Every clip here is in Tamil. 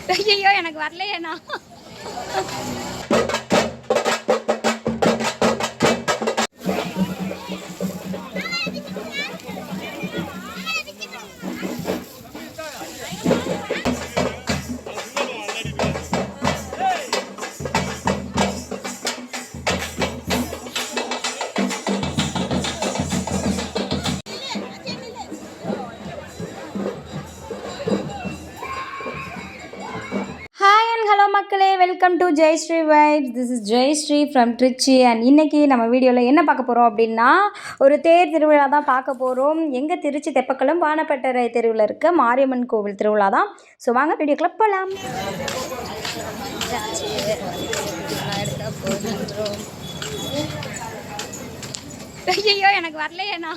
ஐயோ எனக்கு வரலையேண்ணா. மக்களே, welcome to Jayashree vibes. This is Jayashree from Trichy. And இன்றைக்கி நம்ம வீடியோவில் என்ன பார்க்க போகிறோம் அப்படின்னா, ஒரு தேர் திருவிழா தான் பார்க்க போகிறோம். எங்கள் திருச்சி தெப்பக்குளம் வானப்பட்டறை தெருவில் இருக்க மாரியம்மன் கோவில் திருவிழா தான். ஸோ வாங்க வீடியோக்குள்ள போகலாம். ஐயோ எனக்கு வரலையேண்ணா.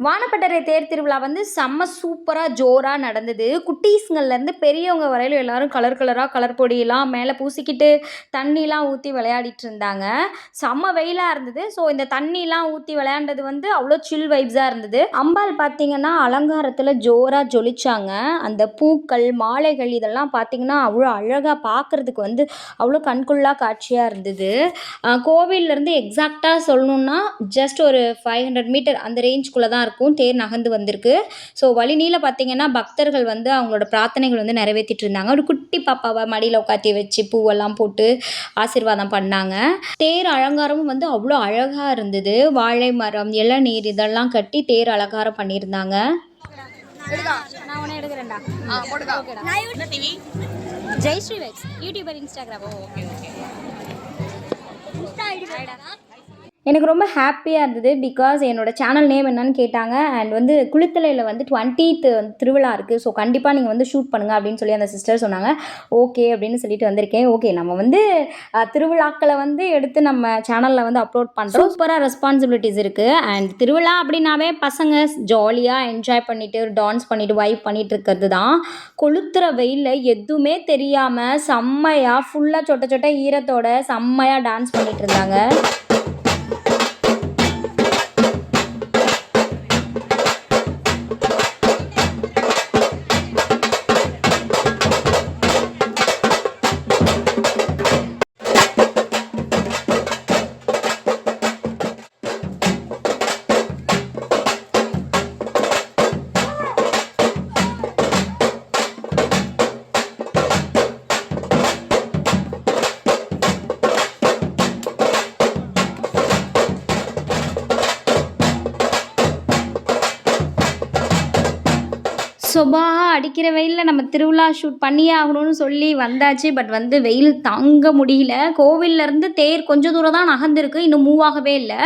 வானப்பட்டறை தேர் திருவிழா வந்து செம்ம சூப்பராக ஜோராக நடந்தது. குட்டீஸுங்கள்லேருந்து பெரியவங்க வரையிலும் எல்லோரும் கலர் பொடியெல்லாம் மேலே பூசிக்கிட்டு தண்ணிலாம் ஊற்றி விளையாடிட்டு இருந்தாங்க. செம்ம வெயிலாக இருந்தது. ஸோ இந்த தண்ணிலாம் ஊற்றி விளையாண்டது வந்து அவ்வளோ சில் வைப்ஸாக இருந்தது. அம்பாள் பார்த்திங்கன்னா அலங்காரத்தில் ஜோராக ஜொலிச்சாங்க. அந்த பூக்கள் மாலைகள் இதெல்லாம் பார்த்திங்கன்னா அவ்வளோ அழகாக பார்க்குறதுக்கு வந்து அவ்வளோ கண்கொள்ளா காட்சியாக இருந்தது. கோவிலேருந்து எக்ஸாக்டாக சொல்லணுன்னா ஜஸ்ட் ஒரு 500 மீட்டர் அந்த ரேஞ்சுக்குள்ளே தான் இருக்கும் தேர் நகர்ந்து வந்திருக்கு. ஸோ வழிநீள பார்த்தீங்கன்னா பக்தர்கள் வந்து அவங்களோட பிரார்த்தனைகள் வந்து நிறைவேற்றிட்டு இருந்தாங்க. ஒரு குட்டி பாப்பாவை மடியில் உட்காத்தி வச்சு பூவெல்லாம் போட்டு ஆசீர்வாதம் பண்ணாங்க. தேர் அலங்காரமும் வந்து அவ்வளோ அழகாக இருந்தது. வாழை மரம், இளநீர் இதெல்லாம் கட்டி தேர் அலங்காரம் பண்ணியிருந்தாங்க. Jayashree vibes YouTuber, Instagram. எனக்கு ரொம்ப ஹாப்பியாக இருந்தது. பிகாஸ் என்னோடய சேனல் நேம் என்னன்னு கேட்டாங்க. அண்ட் வந்து குளித்தலையில் வந்து 20th திருவிழா இருக்குது. ஸோ கண்டிப்பாக நீங்கள் வந்து ஷூட் பண்ணுங்கள் அப்படின்னு சொல்லி அந்த சிஸ்டர் சொன்னாங்க. ஓகே அப்படின்னு சொல்லிட்டு வந்திருக்கேன். ஓகே நம்ம வந்து திருவிழாக்களை வந்து எடுத்து நம்ம சேனலில் வந்து அப்லோட் பண்ணுறோம். சூப்பராக ரெஸ்பான்சிபிலிட்டிஸ் இருக்குது. அண்ட் திருவிழா அப்படின்னாவே பசங்க ஜாலியாக என்ஜாய் பண்ணிவிட்டு டான்ஸ் பண்ணிவிட்டு வைப் பண்ணிகிட்டு இருக்கிறது தான். கொளுத்துற வெயிலில் எதுவுமே தெரியாமல் செம்மையாக ஃபுல்லாக சொட்ட சொட்ட ஈரத்தோட செம்மையாக டான்ஸ் பண்ணிகிட்டு இருந்தாங்க. சொபா அடிக்கிற வெயிலில் நம்ம திருவிழா ஷூட் பண்ணியே ஆகணும்னு சொல்லி வந்தாச்சு. பட் வந்து வெயில் தாங்க முடியல. கோவிலேருந்து தேர் கொஞ்சம் தூரம் தான் நகர்ந்துருக்கு, இன்னும் மூவ் ஆகவே இல்லை.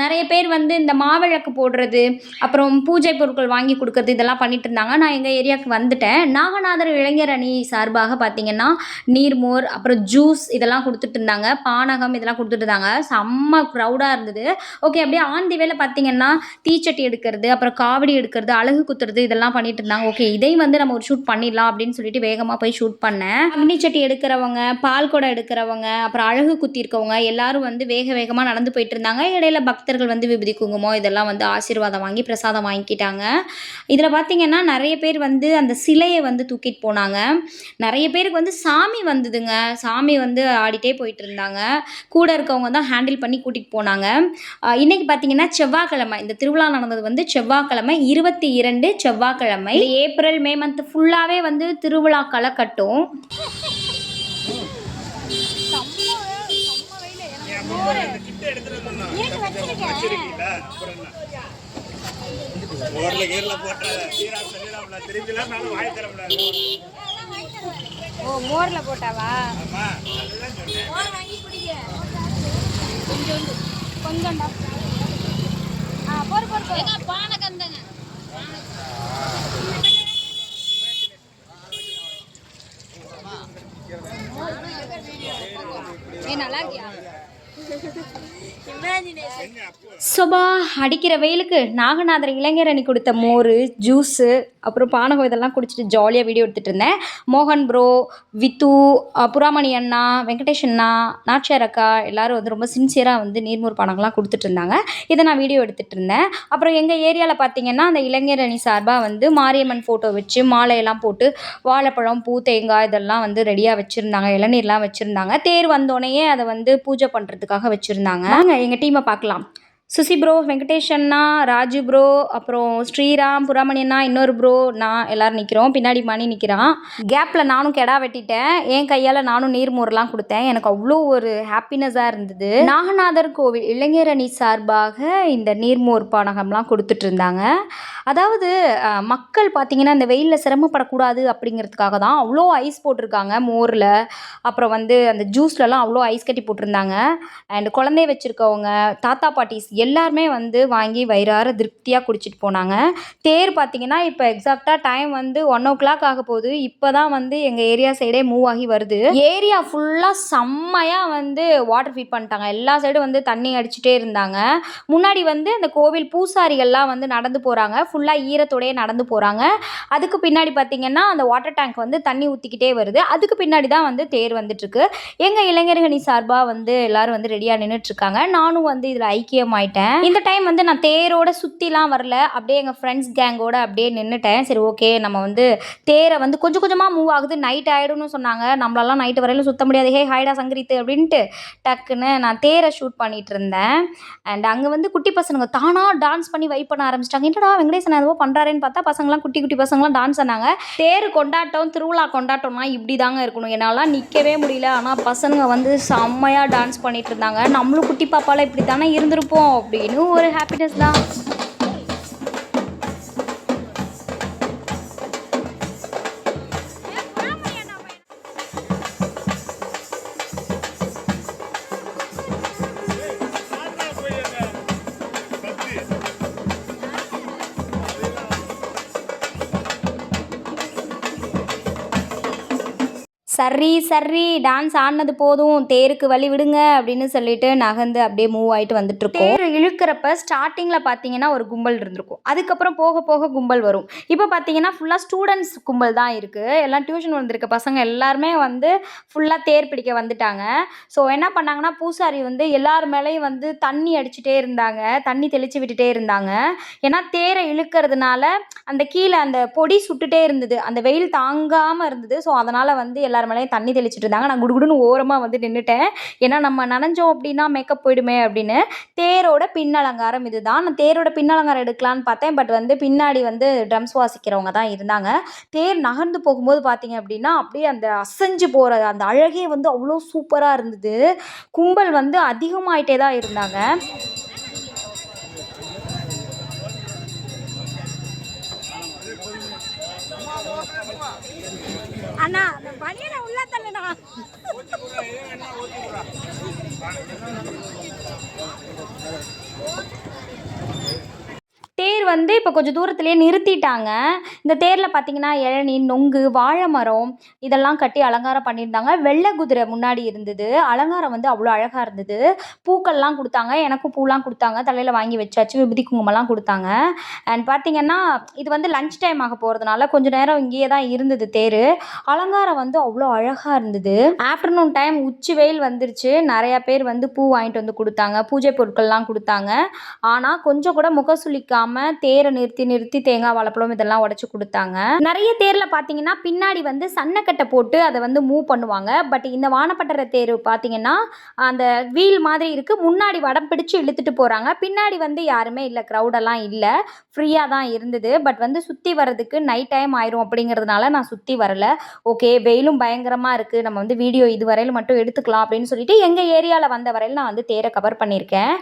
நிறைய பேர் வந்து இந்த மாவிளக்கு போடுறது, அப்புறம் பூஜை பொருட்கள் வாங்கி கொடுக்குறது இதெல்லாம் பண்ணிட்டு இருந்தாங்க. நான் எங்கள் ஏரியாவுக்கு வந்துட்டேன். நாகநாதர் இளைஞர் அணி சார்பாக பார்த்திங்கன்னா நீர்மோர், அப்புறம் ஜூஸ் இதெல்லாம் கொடுத்துட்டு இருந்தாங்க. பானகம் இதெல்லாம் கொடுத்துட்டு இருந்தாங்க. செம்ம க்ரௌடாக இருந்தது. ஓகே, அப்படியே ஆன் தி வேல பார்த்திங்கன்னா தீச்சட்டி எடுக்கிறது, அப்புறம் காவடி எடுக்கிறது, அழகு குத்துறது இதெல்லாம் பண்ணிட்டு இருந்தாங்க. ஓகே, இதையும் வந்து நம்ம ஒரு ஷூட் பண்ணிடலாம் அப்படின்னு சொல்லிட்டு வேகமாக போய் ஷூட் பண்ணேன். அக்னிச்சட்டி எடுக்கிறவங்க, பால் குடம் எடுக்கிறவங்க, அப்புறம் அழகு குத்தி இருக்கவங்க எல்லாரும் வந்து வேகமாக நடந்து போயிட்டு இருந்தாங்க. இடையில பக்தர்கள் வந்து விபூதி குங்குமம் இதெல்லாம் வந்து ஆசீர்வாதம் வாங்கி பிரசாதம் வாங்கிக்கிட்டாங்க. இதில் பார்த்தீங்கன்னா நிறைய பேர் வந்து அந்த சிலையை வந்து தூக்கிட்டு போனாங்க. நிறைய பேருக்கு வந்து சாமி வந்ததுங்க. சாமி வந்து ஆடிட்டே போயிட்டு இருந்தாங்க. கூட இருக்கவங்க தான் ஹேண்டில் பண்ணி கூட்டிகிட்டு போனாங்க. இன்றைக்கி பார்த்தீங்கன்னா செவ்வாய்க்கிழமை, இந்த திருவிழா நடந்தது வந்து செவ்வாய்க்கிழமை 22 செவ்வாய்க்கிழமை. ஏப்ரல் மே மந்த் ஃபுல்லாகவே வந்து திருவிழா களை கட்டும். ஓ, மோரில் போட்டாவா? கொஞ்சம்டா போர் போர் பானை கந்தங்க நல்லா இருக்கியா சொபா அடிக்கிற வெயிலுக்கு நாகநாதர் இளைஞர் அணி கொடுத்த மோர் ஜூஸு அப்புறம் பானகம் இதெல்லாம் குடிச்சிட்டு ஜாலியாக வீடியோ எடுத்துகிட்டு இருந்தேன். மோகன் ப்ரோ, வித்து, புறாமணி அண்ணா, வெங்கடேஷ் அண்ணா, நாச்சியார் அக்கா எல்லோரும் வந்து ரொம்ப சின்சியராக வந்து நீர்மோர் பானங்கள்லாம் கொடுத்துட்டு இருந்தாங்க. இதை நான் வீடியோ எடுத்துகிட்டு இருந்தேன். அப்புறம் எங்கள் ஏரியாவில் பார்த்திங்கன்னா அந்த இளைஞர் அணி சார்பாக வந்து மாரியம்மன் ஃபோட்டோ வச்சு மாலையெல்லாம் போட்டு வாழைப்பழம், பூ, தேங்காய் இதெல்லாம் வந்து ரெடியாக வச்சுருந்தாங்க. இளநீர்லாம் வச்சுருந்தாங்க. தேர் வந்தோடனேயே அதை வந்து பூஜை பண்ணுறதுக்காக வச்சுருந்தாங்க. எங்கள் டீமை பார்க்கலாம். சுசி ப்ரோ, வெங்கடேஷ் அண்ணா, ராஜு ப்ரோ, அப்புறம் ஸ்ரீராம், புறாமணி அண்ணா, இன்னொரு ப்ரோ, நான் எல்லோரும் நிற்கிறோம். பின்னாடி மணி நிற்கிறான். கேப்பில் நானும் கெடா வெட்டிட்டேன். என் கையால் நானும் நீர்மோர்லாம் கொடுத்தேன். எனக்கு அவ்வளோ ஒரு ஹாப்பினஸாக இருந்தது. நாகநாதர் கோவில் இளைஞர் அணி சார்பாக இந்த நீர்மோர் பானகம்லாம் கொடுத்துட்டு இருந்தாங்க. அதாவது மக்கள் பார்த்திங்கன்னா இந்த வெயிலில் சிரமப்படக்கூடாது அப்படிங்கிறதுக்காக தான் அவ்வளோ ஐஸ் போட்டிருக்காங்க மோரில். அப்புறம் வந்து அந்த ஜூஸ்லலாம் அவ்வளோ ஐஸ் கட்டி போட்டிருந்தாங்க. அண்ட் குழந்தைய வச்சுருக்கவங்க, தாத்தா பாட்டிஸ் எல்லாருமே வந்து வாங்கி வயிறார திருப்தியாக குடிச்சிட்டு போனாங்க. தேர் பார்த்திங்கன்னா இப்போ எக்ஸாக்டாக டைம் வந்து 1:00 ஆக போகுது. இப்போ தான் வந்து எங்கள் ஏரியா சைடே மூவ் ஆகி வருது. ஏரியா ஃபுல்லாக செம்மையாக வந்து வாட்டர் ஃபீட் பண்ணிட்டாங்க. எல்லா சைடும் வந்து தண்ணி அடிச்சுட்டே இருந்தாங்க. முன்னாடி வந்து அந்த கோவில் பூசாரிகள்லாம் வந்து நடந்து போகிறாங்க. ஃபுல்லாக ஈரத்தோடையே நடந்து போகிறாங்க. அதுக்கு பின்னாடி பார்த்திங்கன்னா அந்த வாட்டர் டேங்க் வந்து தண்ணி ஊற்றிக்கிட்டே வருது. அதுக்கு பின்னாடி தான் வந்து தேர் வந்துட்டுருக்கு. எங்கள் இளைஞரணி சார்பாக வந்து எல்லோரும் வந்து ரெடியாக நின்றுட்டுருக்காங்க. நானும் வந்து இதில் ஐக்கியமாயிட்டேன். இந்த டைம் வந்து நான் தேரோட சுற்றிலாம் வரல. அப்படியே எங்கள் ஃப்ரெண்ட்ஸ் கேங்கோட அப்படியே நின்றுட்டேன். சரி ஓகே, நம்ம வந்து தேரை வந்து கொஞ்சம் கொஞ்சமாக மூவ் ஆகுது, நைட் ஆகிடும்னு சொன்னாங்க. நம்மளாலாம் நைட்டு வரையிலும் சுற்ற முடியாது. ஹே ஹாய்டா சங்கரித்து அப்படின்ட்டு டக்குன்னு நான் தேரை ஷூட் பண்ணிகிட்டு இருந்தேன். அண்ட் அங்கே வந்து குட்டி பசங்க தானாக டான்ஸ் பண்ணி வைப் பண்ண ஆரம்பிச்சிட்டாங்க. என்னடா வெங்கடேசன் ஏதோ பண்ணுறாருன்னு பார்த்தா பசங்களாம் குட்டி குட்டி பசங்களாம் டான்ஸ் ஆனாங்க. தேர் கொண்டாட்டம், திருவிழா கொண்டாட்டம்னா இப்படி தாங்க இருக்கணும். என்னாலாம் நிற்கவே முடியல. ஆனால் பசங்க வந்து செம்மையாக டான்ஸ் பண்ணிட்டு இருந்தாங்க. நம்மளும் குட்டி பாப்பாலாம் இப்படி தானே இருந்திருப்போம் அப்படின்னு ஒரு ஹாப்பினஸ் தான். சரி சரி டான்ஸ் ஆடினது போதும், தேருக்கு வழி விடுங்க அப்படின்னு சொல்லிட்டு நகர்ந்து அப்படியே மூவ் ஆகிட்டு வந்துட்டுருக்கோம். தேர் இழுக்கிறப்ப ஸ்டார்டிங்கில் பார்த்தீங்கன்னா ஒரு கும்பல் இருந்திருக்கும். அதுக்கப்புறம் போக போக கும்பல் வரும். இப்போ பார்த்தீங்கன்னா ஃபுல்லாக ஸ்டூடெண்ட்ஸ் கும்பல் தான் இருக்குது. எல்லாம் டியூஷன் வந்திருக்க பசங்க எல்லாருமே வந்து ஃபுல்லாக தேர் பிடிக்க வந்துட்டாங்க. ஸோ என்ன பண்ணாங்கன்னா பூசாரி வந்து எல்லார் மேலேயும் வந்து தண்ணி அடிச்சுட்டே இருந்தாங்க, தண்ணி தெளித்து விட்டுட்டே இருந்தாங்க. ஏன்னா தேரை இழுக்கிறதுனால அந்த கீழே அந்த பொடி சுட்டுட்டே இருந்தது, அந்த வெயில் தாங்காமல் இருந்தது. ஸோ அதனால் வந்து எல்லாரும் மேலேயும் தண்ணி தெளிச்சிட்டு இருந்தாங்க. நான் குடுகுடுன்னு ஓரமாக வந்து நின்றுட்டேன். ஏன்னா நம்ம நனைஞ்சோம் அப்படின்னா மேக்கப் போயிடுமே அப்படின்னு. தேரோட பின்னலங்காரம் இதுதான். நான் தேரோட பின்னலங்காரம் எடுக்கலான்னு பார்த்தேன். பட் வந்து பின்னாடி வந்து ட்ரம்ஸ் வாசிக்கிறவங்க தான் இருந்தாங்க. தேர் நகர்ந்து போகும்போது பார்த்தீங்க அப்படின்னா அப்படியே அந்த அசைஞ்சு போகிற அந்த அழகே வந்து அவ்வளோ சூப்பராக இருந்தது. கும்பல் வந்து அதிகமாயிட்டே தான் இருந்தாங்க. அண்ணா பனியனை உள்ள தள்ளுண்ணா. தேர் வந்து இப்போ கொஞ்சம் தூரத்துலேயே நிறுத்திட்டாங்க. இந்த தேரில் பார்த்தீங்கன்னா இளநீ, நொங்கு, வாழை மரம் இதெல்லாம் கட்டி அலங்காரம் பண்ணியிருந்தாங்க. வெள்ளை குதிரை முன்னாடி இருந்தது. அலங்காரம் வந்து அவ்வளோ அழகாக இருந்தது. பூக்கள்லாம் கொடுத்தாங்க. எனக்கும் பூலாம் கொடுத்தாங்க. தலையில் வாங்கி வச்சாச்சு. விபூதி குங்குமம்லாம் கொடுத்தாங்க. அண்ட் பார்த்தீங்கன்னா இது வந்து லஞ்ச் டைம் ஆக போகிறதுனால கொஞ்சம் நேரம் இங்கேயே தான் இருந்தது தேர். அலங்காரம் வந்து அவ்வளோ அழகாக இருந்தது. ஆஃப்டர்நூன் டைம் உச்சி வெயில் வந்துருச்சு. நிறையா பேர் வந்து பூ வாங்கிட்டு வந்து கொடுத்தாங்க, பூஜை பொருட்கள்லாம் கொடுத்தாங்க. ஆனால் கொஞ்சம் கூட முகசுளிக்காமல் தேரை நிறுத்தி தேங்காய், வாழைப்பழம் இதெல்லாம் உடைச்சு கொடுத்தாங்க. நிறைய தேர்ல பாத்தீங்கன்னா பின்னாடி வந்து சன்னக்கட்டை போட்டு அதை வந்து மூவ் பண்ணுவாங்க. பட் இந்த வானப்பட்டற தேர் பாத்தீங்கன்னா அந்த வீல் மாதிரி இருக்கு. முன்னாடி வடம் பிடிச்சு இழுத்துட்டு போறாங்க. பின்னாடி வந்து யாருமே இல்லை, க்ரௌடெல்லாம் இல்லை, ஃப்ரீயாக தான் இருந்தது. பட் வந்து சுற்றி வர்றதுக்கு நைட் டைம் ஆயிரும் அப்படிங்கிறதுனால நான் சுற்றி வரல. ஓகே, வெயிலும் பயங்கரமாக இருக்குது, நம்ம வந்து வீடியோ இது வரையில் மட்டும் எடுத்துக்கலாம் அப்படின்னு சொல்லிட்டு எங்கள் ஏரியாவில் வந்த வரையில் நான் வந்து தேரை கவர் பண்ணியிருக்கேன்.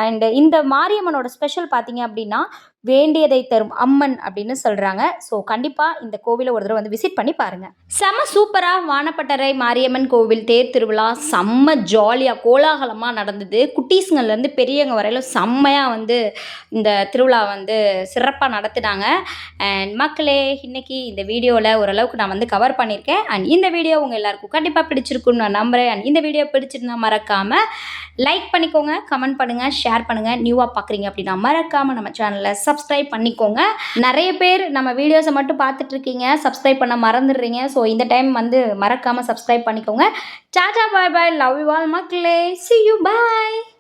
அண்ட் இந்த மாரியம்மனோட ஸ்பெஷல் பார்த்தீங்க அப்படின்னா வேண்டியதை தரும் அம்மன் அப்படின்னு சொல்கிறாங்க. ஸோ கண்டிப்பாக இந்த கோவிலை ஒரு தடவை வந்து விசிட் பண்ணி பாருங்கள். செம்ம சூப்பராக வானப்பட்டறை மாரியம்மன் கோவில் தேர் திருவிழா செம்ம ஜாலியாக கோலாகலமாக நடந்தது. குட்டீஸுங்கள்லேருந்து பெரியவங்க வரையிலும் செம்மையாக வந்து இந்த திருவிழா வந்து சிறப்பாக நடத்தினாங்க. அண்ட் மக்களே, இன்றைக்கி இந்த வீடியோவில் ஓரளவுக்கு நான் வந்து கவர் பண்ணியிருக்கேன். அண்ட் இந்த வீடியோ உங்கள் எல்லாருக்கும் கண்டிப்பாக பிடிச்சிருக்குன்னு நான் நம்புகிறேன். அண்ட் இந்த வீடியோ பிடிச்சிருந்தா மறக்காமல் லைக் பண்ணிக்கோங்க, கமெண்ட் பண்ணுங்கள், ஷேர் பண்ணுங்கள். நியூவாக பார்க்குறீங்க அப்படின்னா மறக்காமல் நம்ம சேனலை சப்ஸ்கிரைப் பண்ணிக்கோங்க. நிறைய பேர் நம்ம வீடியோஸை மட்டும் பார்த்துட்ருக்கீங்க, சப்ஸ்கிரைப் பண்ண மறந்துடுறீங்க. ஸோ இந்த டைம் வந்து மறக்காமல் சப்ஸ்கிரைப் பண்ணிக்கோங்க. டாடா, பாய் பாய், லவ் யூ ஆல் மக்களே, see you, bye.